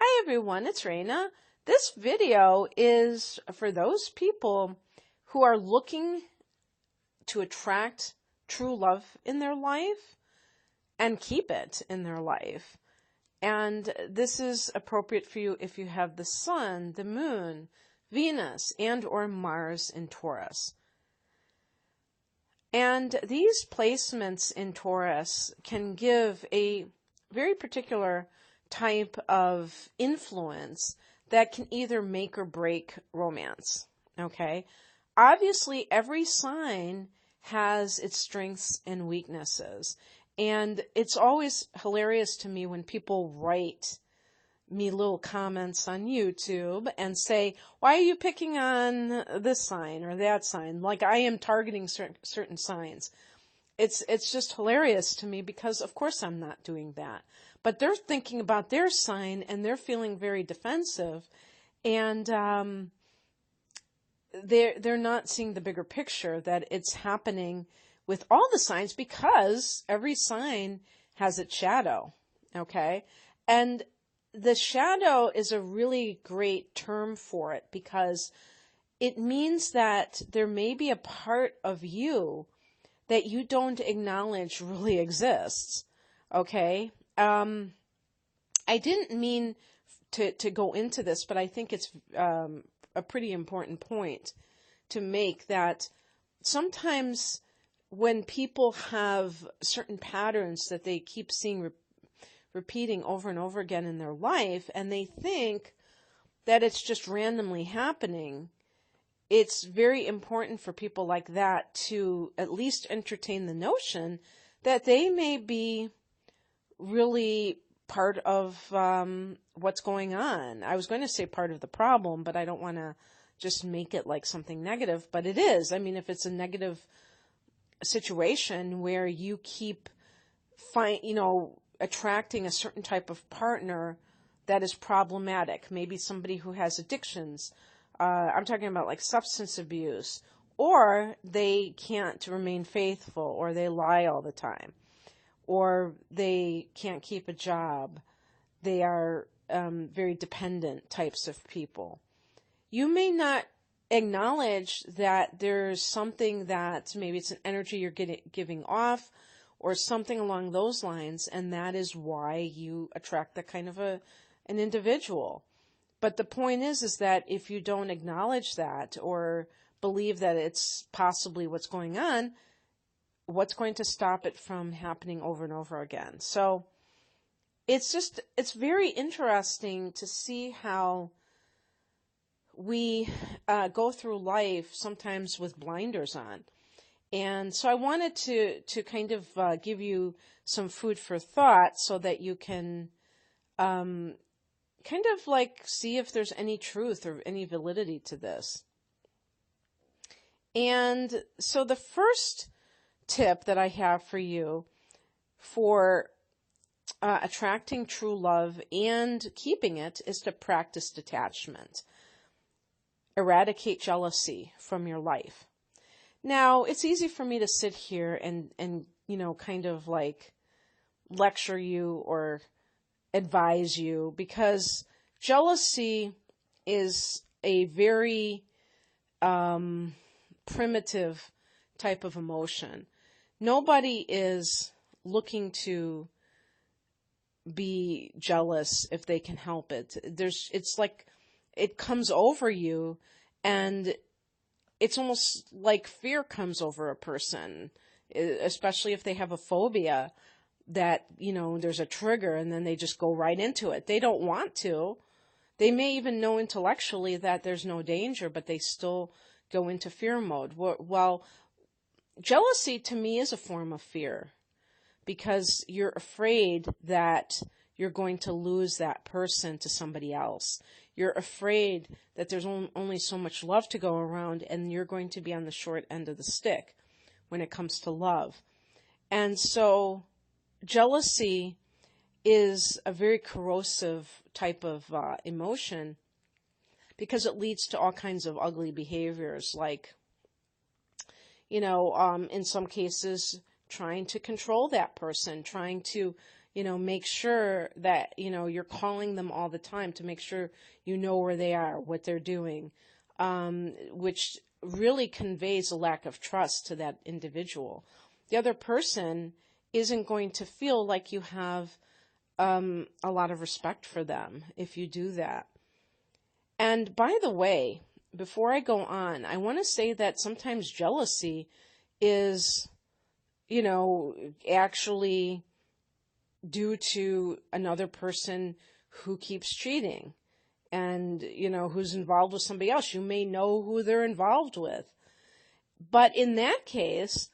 Hi everyone, it's Raina. This video is for those people who are looking to attract true love in their life and keep it in their life. And this is appropriate for you if you have the Sun, the Moon, Venus, and or Mars in Taurus. And these placements in Taurus can give a very particular type of influence that can either make or break romance, okay? Obviously, every sign has its strengths and weaknesses, and it's always hilarious to me when people write me little comments on YouTube and say, why are you picking on this sign or that sign? Like I am targeting certain signs. It's just hilarious to me because of course I'm not doing that. But they're thinking about their sign and they're feeling very defensive, and they're not seeing the bigger picture that it's happening with all the signs because every sign has its shadow, okay? And the shadow is a really great term for it because it means that there may be a part of you that you don't acknowledge really exists, okay? I didn't mean to go into this, but I think it's a pretty important point to make that sometimes when people have certain patterns that they keep seeing repeating over and over again in their life, and they think that it's just randomly happening, it's very important for people like that to at least entertain the notion that they may be really part of what's going on. I was going to say part of the problem, but I don't want to just make it like something negative, but it is. I mean, if it's a negative situation where you keep attracting a certain type of partner that is problematic, maybe somebody who has addictions, I'm talking about like substance abuse, or they can't remain faithful, or they lie all the time, or they can't keep a job. They are very dependent types of people. You may not acknowledge that there's something that maybe it's an energy you're giving off or something along those lines, and that is why you attract that kind of an individual. But the point is that if you don't acknowledge that or believe that it's possibly what's going on, what's going to stop it from happening over and over again? So it's very interesting to see how we go through life sometimes with blinders on. And so I wanted to kind of give you some food for thought so that you can kind of like see if there's any truth or any validity to this. And so the first tip that I have for you for attracting true love and keeping it is to practice detachment. Eradicate jealousy from your life. Now, it's easy for me to sit here and kind of like lecture you or advise you because jealousy is a very primitive type of emotion. Nobody is looking to be jealous if they can help it. It's like it comes over you, and it's almost like fear comes over a person, especially if they have a phobia that, there's a trigger and then they just go right into it. They don't want to. They may even know intellectually that there's no danger, but they still go into fear mode. Well, jealousy to me is a form of fear because you're afraid that you're going to lose that person to somebody else. You're afraid that there's only so much love to go around and you're going to be on the short end of the stick when it comes to love. And so jealousy is a very corrosive type of emotion because it leads to all kinds of ugly behaviors like, in some cases, trying to control that person, trying to, make sure that, you're calling them all the time to make sure you know where they are, what they're doing, which really conveys a lack of trust to that individual. The other person isn't going to feel like you have a lot of respect for them if you do that. And by the way, before I go on, I want to say that sometimes jealousy is, actually due to another person who keeps cheating and, who's involved with somebody else. You may know who they're involved with. But in that case,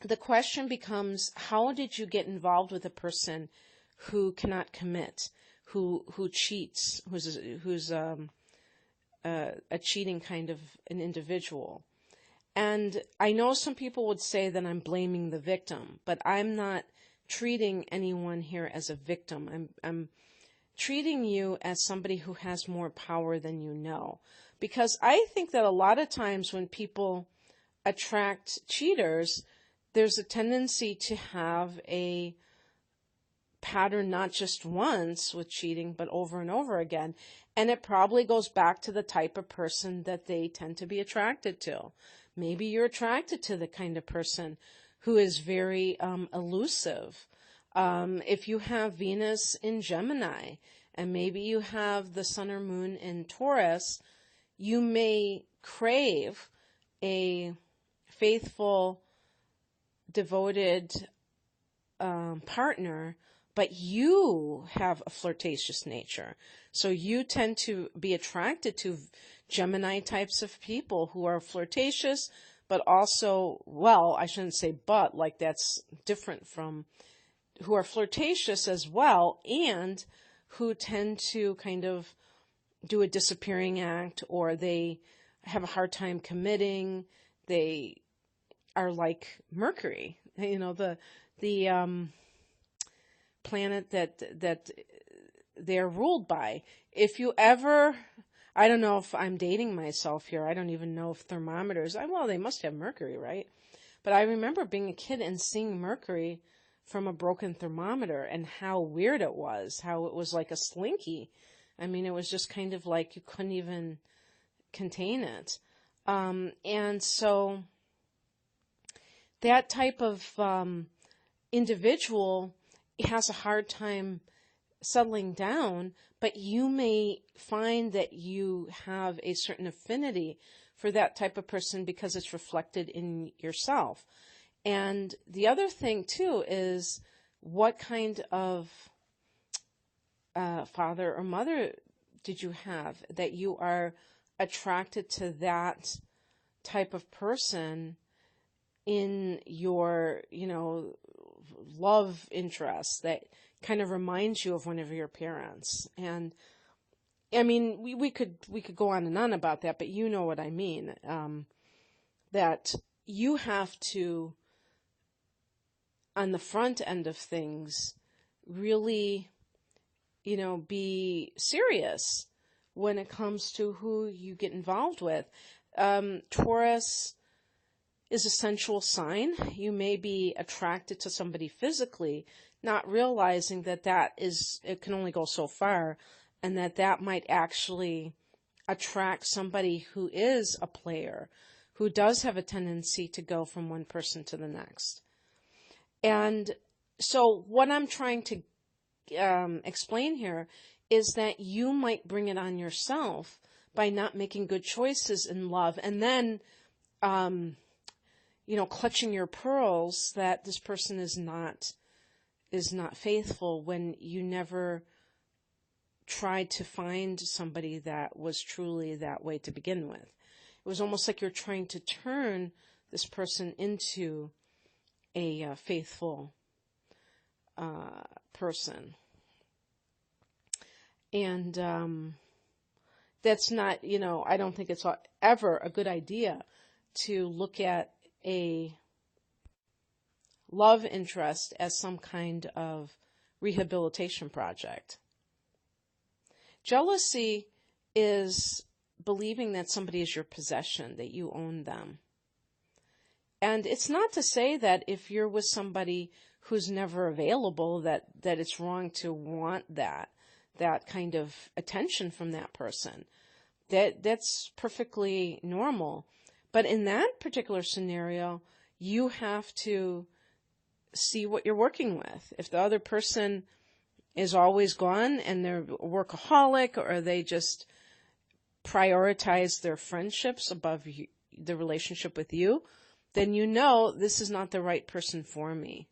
the question becomes, how did you get involved with a person who cannot commit, who cheats, who's a cheating kind of an individual? And I know some people would say that I'm blaming the victim, but I'm not treating anyone here as a victim. I'm treating you as somebody who has more power than you know. Because I think that a lot of times when people attract cheaters, there's a tendency to have a pattern not just once with cheating, but over and over again. And it probably goes back to the type of person that they tend to be attracted to. Maybe you're attracted to the kind of person who is very elusive. If you have Venus in Gemini, and maybe you have the sun or moon in Taurus, you may crave a faithful, devoted partner, but you have a flirtatious nature. So you tend to be attracted to Gemini types of people who are flirtatious, but also, well, I shouldn't say but, like that's different from, who are flirtatious as well, and who tend to kind of do a disappearing act, or they have a hard time committing. They are like Mercury, the planet that they're ruled by. If you ever, I don't know if I'm dating myself here. I don't even know if thermometers, well, they must have Mercury, right? But I remember being a kid and seeing Mercury from a broken thermometer and how weird it was, how it was like a slinky. I mean, it was just kind of like you couldn't even contain it. And so that type of individual has a hard time settling down, but you may find that you have a certain affinity for that type of person because it's reflected in yourself. And the other thing, too, is what kind of father or mother did you have that you are attracted to that type of person in your, love interest that kind of reminds you of one of your parents. And I mean, we could go on and on about that, but you know what I mean. That you have to, on the front end of things, really, be serious when it comes to who you get involved with. Taurus is a sensual sign. You may be attracted to somebody physically, not realizing that it can only go so far, and that might actually attract somebody who is a player, who does have a tendency to go from one person to the next. And so what I'm trying to explain here is that you might bring it on yourself by not making good choices in love, and then clutching your pearls that this person is not faithful when you never tried to find somebody that was truly that way to begin with. It was almost like you're trying to turn this person into a faithful person. And that's not, I don't think it's ever a good idea to look at a love interest as some kind of rehabilitation project. Jealousy is believing that somebody is your possession, that you own them. And it's not to say that if you're with somebody who's never available, that it's wrong to want that kind of attention from that person. That's perfectly normal. But in that particular scenario, you have to see what you're working with. If the other person is always gone and they're a workaholic, or they just prioritize their friendships above the relationship with you, then this is not the right person for me.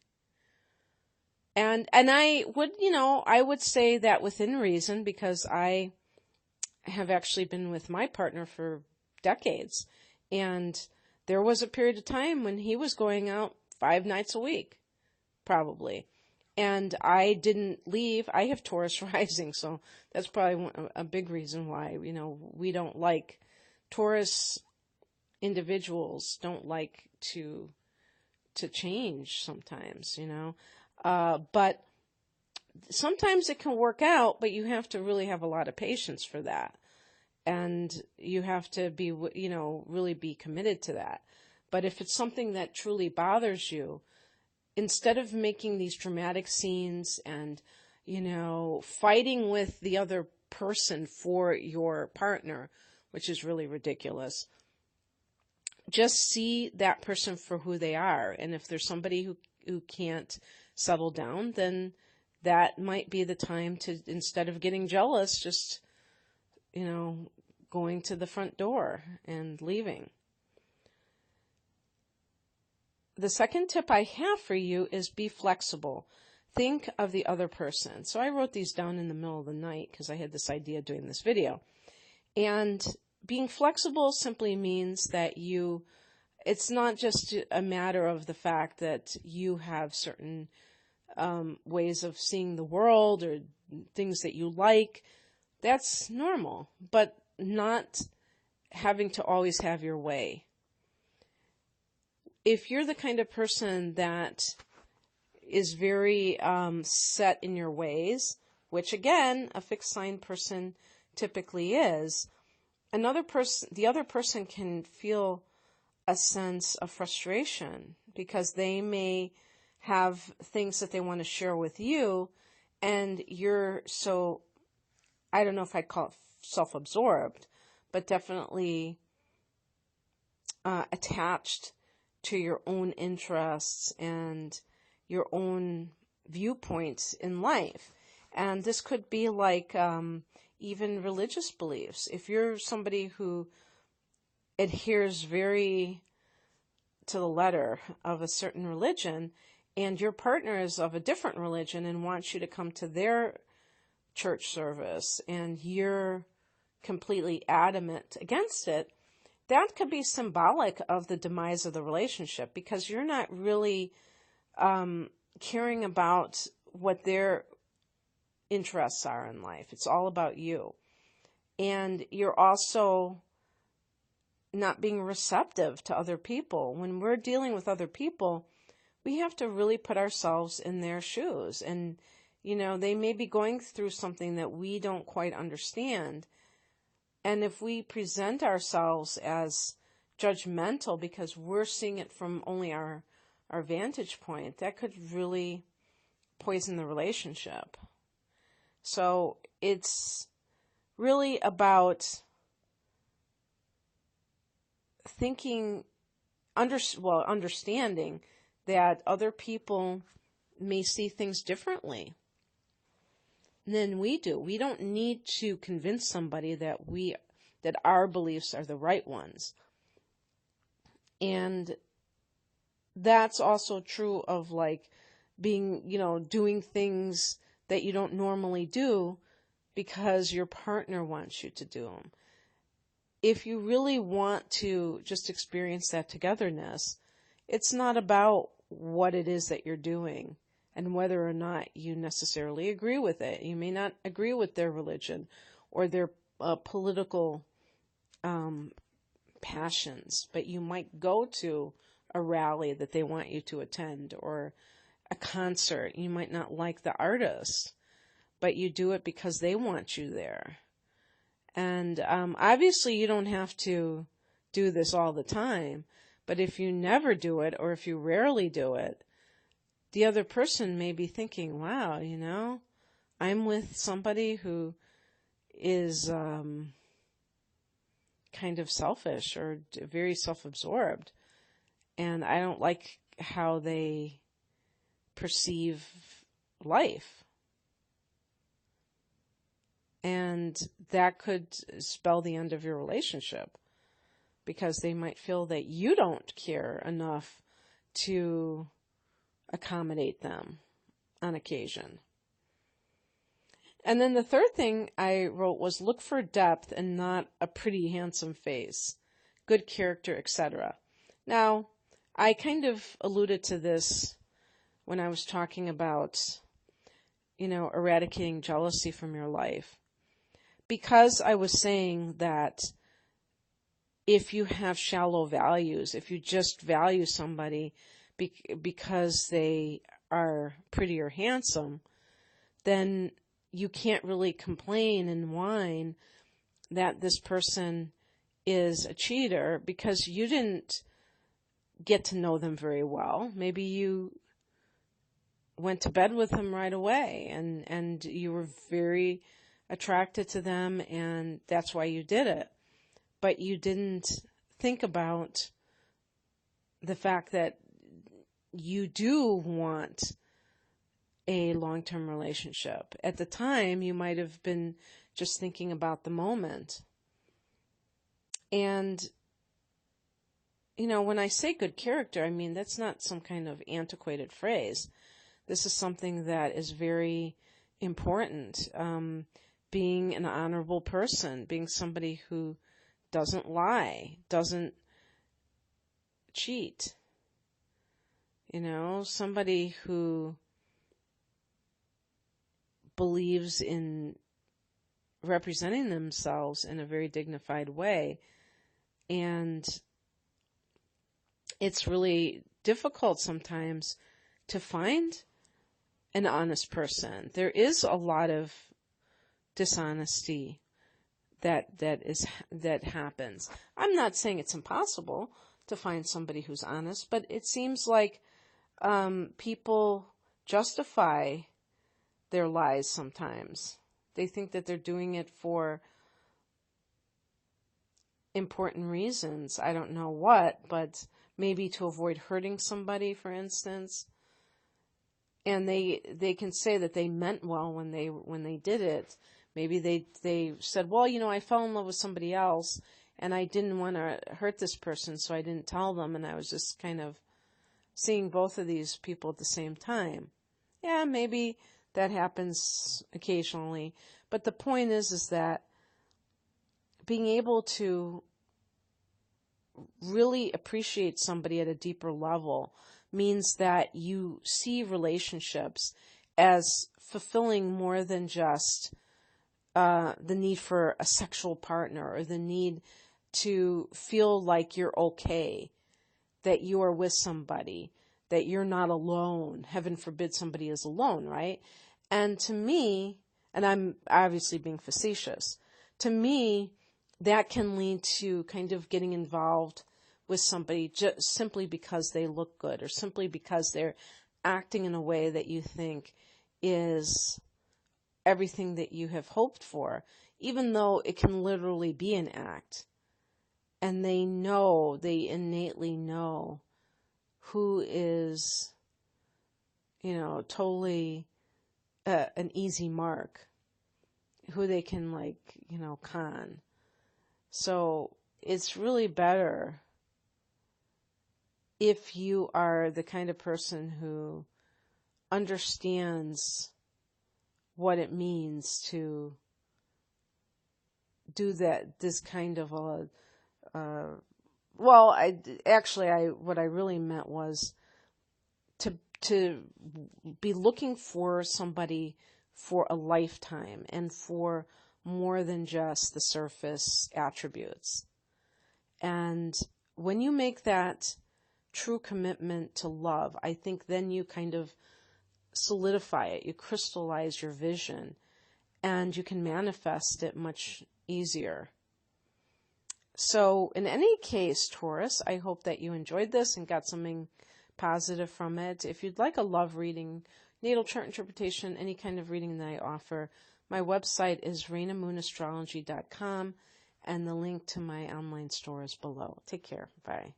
And I would say that within reason, because I have actually been with my partner for decades. And there was a period of time when he was going out 5 nights a week, probably. And I didn't leave. I have Taurus rising, so that's probably a big reason why, we don't like, Taurus individuals don't like to change sometimes, but sometimes it can work out, but you have to really have a lot of patience for that. And you have to be, really be committed to that. But if it's something that truly bothers you, instead of making these dramatic scenes and, fighting with the other person for your partner, which is really ridiculous, just see that person for who they are. And if there's somebody who can't settle down, then that might be the time to, instead of getting jealous, just, going to the front door and leaving. The second tip I have for you is be flexible. Think of the other person. So I wrote these down in the middle of the night because I had this idea doing this video. And being flexible simply means that it's not just a matter of the fact that you have certain ways of seeing the world or things that you like. That's normal, but not having to always have your way. If you're the kind of person that is very set in your ways, which again, a fixed sign person typically is, the other person can feel a sense of frustration because they may have things that they want to share with you, and you're so, I don't know if I'd call it self-absorbed, but definitely attached to your own interests and your own viewpoints in life. And this could be like even religious beliefs. If you're somebody who adheres very to the letter of a certain religion, and your partner is of a different religion and wants you to come to their church service, and you're completely adamant against it, that could be symbolic of the demise of the relationship, because you're not really caring about what their interests are in life. It's all about you. And you're also not being receptive to other people. When we're dealing with other people, we have to really put ourselves in their shoes. And, they may be going through something that we don't quite understand. And if we present ourselves as judgmental because we're seeing it from only our vantage point, that could really poison the relationship. So it's really about understanding that other people may see things differently than we do. We don't need to convince somebody that our beliefs are the right ones. And that's also true of being, doing things that you don't normally do because your partner wants you to do them. If you really want to just experience that togetherness, it's not about what it is that you're doing and whether or not you necessarily agree with it. You may not agree with their religion or their political passions, but you might go to a rally that they want you to attend, or a concert. You might not like the artist, but you do it because they want you there. And obviously you don't have to do this all the time, but if you never do it, or if you rarely do it, the other person may be thinking, wow, I'm with somebody who is kind of selfish or very self-absorbed, and I don't like how they perceive life. And that could spell the end of your relationship, because they might feel that you don't care enough to accommodate them on occasion. And then the third thing I wrote was look for depth and not a pretty handsome face, good character, etc. Now, I kind of alluded to this when I was talking about, eradicating jealousy from your life. Because I was saying that if you have shallow values, if you just value somebody because they are pretty or handsome, then you can't really complain and whine that this person is a cheater, because you didn't get to know them very well. Maybe you went to bed with them right away and you were very attracted to them, and that's why you did it. But you didn't think about the fact that you do want a long-term relationship. At the time, you might have been just thinking about the moment. And, when I say good character, I mean, that's not some kind of antiquated phrase. This is something that is very important. Being an honorable person, being somebody who doesn't lie, doesn't cheat. Somebody who believes in representing themselves in a very dignified way. And it's really difficult sometimes to find an honest person. There is a lot of dishonesty that happens. I'm not saying it's impossible to find somebody who's honest, but it seems like people justify their lies sometimes. They think that they're doing it for important reasons. I don't know what, but maybe to avoid hurting somebody, for instance. And they can say that they meant well when they did it. Maybe they said, well, I fell in love with somebody else and I didn't want to hurt this person, so I didn't tell them, and I was just kind of seeing both of these people at the same time. Yeah, maybe that happens occasionally, but the point is that being able to really appreciate somebody at a deeper level means that you see relationships as fulfilling more than just the need for a sexual partner, or the need to feel like you're okay, that you are with somebody, that you're not alone. Heaven forbid somebody is alone, right? And to me, and I'm obviously being facetious, to me, that can lead to kind of getting involved with somebody just simply because they look good, or simply because they're acting in a way that you think is everything that you have hoped for, even though it can literally be an act. And they innately know who is, totally an easy mark, who they can con. So it's really better if you are the kind of person who understands what it means to do this kind of what I really meant was to be looking for somebody for a lifetime and for more than just the surface attributes. And when you make that true commitment to love, I think then you kind of solidify it, you crystallize your vision, and you can manifest it much easier. So in any case, Taurus, I hope that you enjoyed this and got something positive from it. If you'd like a love reading, natal chart interpretation, any kind of reading that I offer, my website is rainamoonastrology.com, and the link to my online store is below. Take care. Bye.